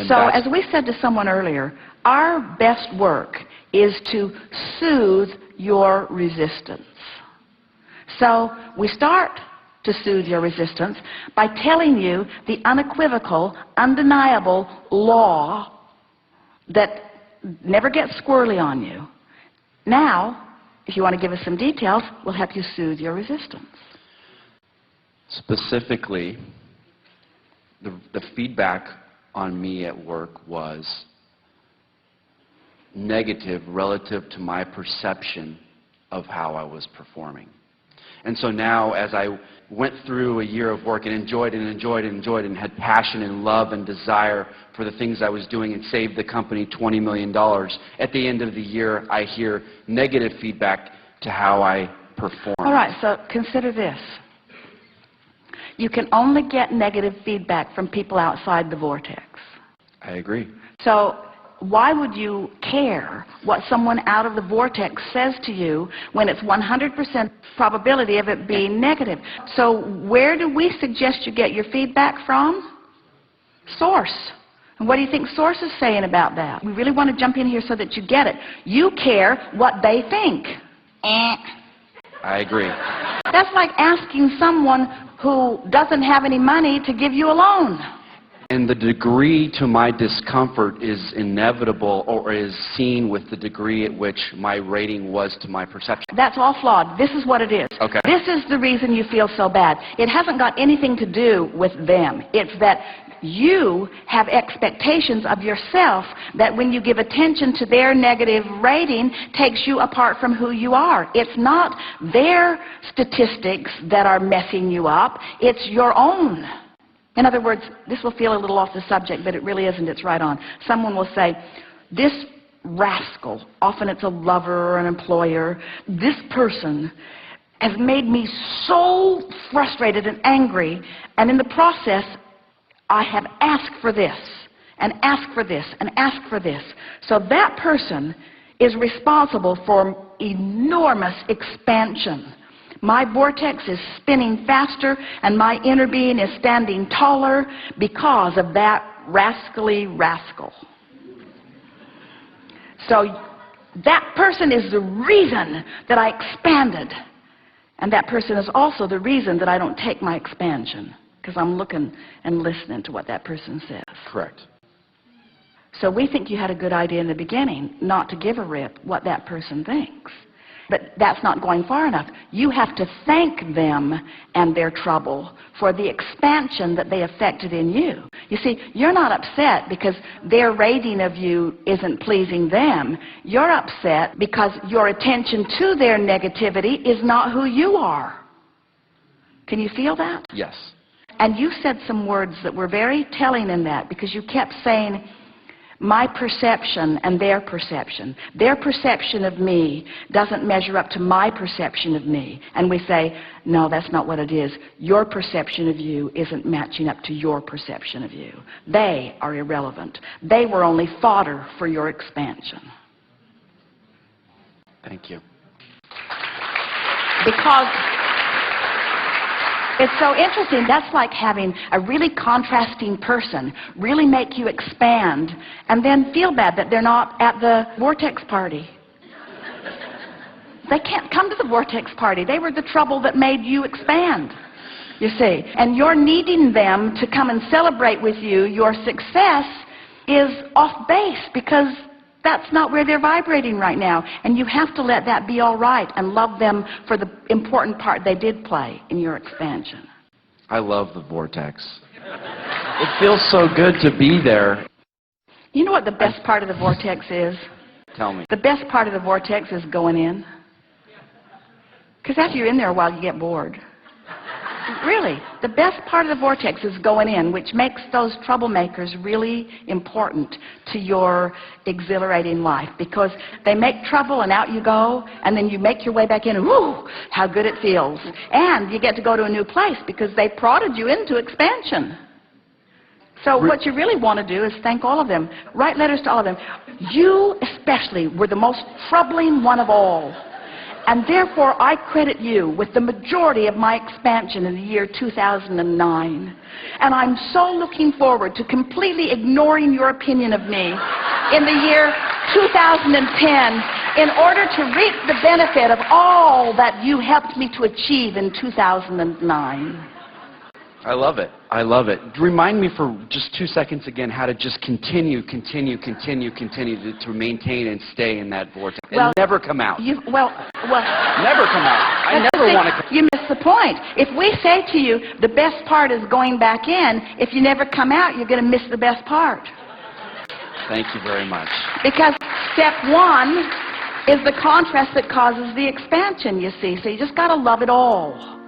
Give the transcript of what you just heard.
So as we said to someone earlier, our best work is to soothe your resistance. So we start to soothe your resistance by telling you the unequivocal, undeniable law that never gets squirrely on you. Now, if you want to give us some details, we'll help you soothe your resistance. Specifically, the feedback on me at work was negative relative to my perception of how I was performing. And so now, as I went through a year of work and enjoyed and had passion and love and desire for the things I was doing and saved the company $20 million, at the end of the year I hear negative feedback to how I perform. All right, so consider this. You can only get negative feedback from people outside the vortex. I agree. So why would you care what someone out of the vortex says to you when it's 100% probability of it being negative? So where do we suggest you get your feedback from? Source. And what do you think Source is saying about that? We really want to jump in here so that you get it. You care what they think. I agree. That's like asking someone who doesn't have any money to give you a loan. And the degree to my discomfort is inevitable, or is seen with the degree at which my rating was to my perception. That's all flawed. This is what it is. Okay. This is the reason you feel so bad. It hasn't got anything to do with them. It's that you have expectations of yourself that when you give attention to their negative rating takes you apart from who you are. It's not their statistics that are messing you up. It's your own. In other words, this will feel a little off the subject, but it really isn't. It's right on. Someone will say, this rascal, often it's a lover or an employer, this person has made me so frustrated and angry, and in the process, I have asked for this, and asked for this, and asked for this. So that person is responsible for enormous expansion. My vortex is spinning faster, and my inner being is standing taller because of that rascally rascal. So that person is the reason that I expanded. And that person is also the reason that I don't take my expansion, because I'm looking and listening to what that person says. Correct. So we think you had a good idea in the beginning not to give a rip what that person thinks. But that's not going far enough. You have to thank them and their trouble for the expansion that they affected in you. You see, you're not upset because their rating of you isn't pleasing them. You're upset because your attention to their negativity is not who you are. Can you feel that? Yes. And you said some words that were very telling in that, because you kept saying, my perception and their perception. Their perception of me doesn't measure up to my perception of me. And we say, no, that's not what it is. Your perception of you isn't matching up to your perception of you. They are irrelevant. They were only fodder for your expansion. Thank you. Because it's so interesting. That's like having a really contrasting person really make you expand and then feel bad that they're not at the vortex party. They can't come to the vortex party. They were the trouble that made you expand, you see. And you're needing them to come and celebrate with you your success is off base, because that's not where they're vibrating right now. And you have to let that be all right and love them for the important part they did play in your expansion. I love the vortex. It feels so good to be there. You know what the best part of the vortex is? Tell me. The best part of the vortex is going in. Because after you're in there a while, you get bored. Really, the best part of the vortex is going in, which makes those troublemakers really important to your exhilarating life, because they make trouble and out you go, and then you make your way back in and whoo, how good it feels. And you get to go to a new place because they prodded you into expansion. So what you really want to do is thank all of them. Write letters to all of them. You especially were the most troubling one of all. And therefore, I credit you with the majority of my expansion in the year 2009. And I'm so looking forward to completely ignoring your opinion of me in the year 2010 in order to reap the benefit of all that you helped me to achieve in 2009. I love it. I love it. Remind me for just 2 seconds again how to just continue to maintain and stay in that vortex and never come out. Never come out. I never want to come out. You miss the point. If we say to you, the best part is going back in, if you never come out, you're going to miss the best part. Thank you very much. Because step one is the contrast that causes the expansion, you see. So you just got to love it all.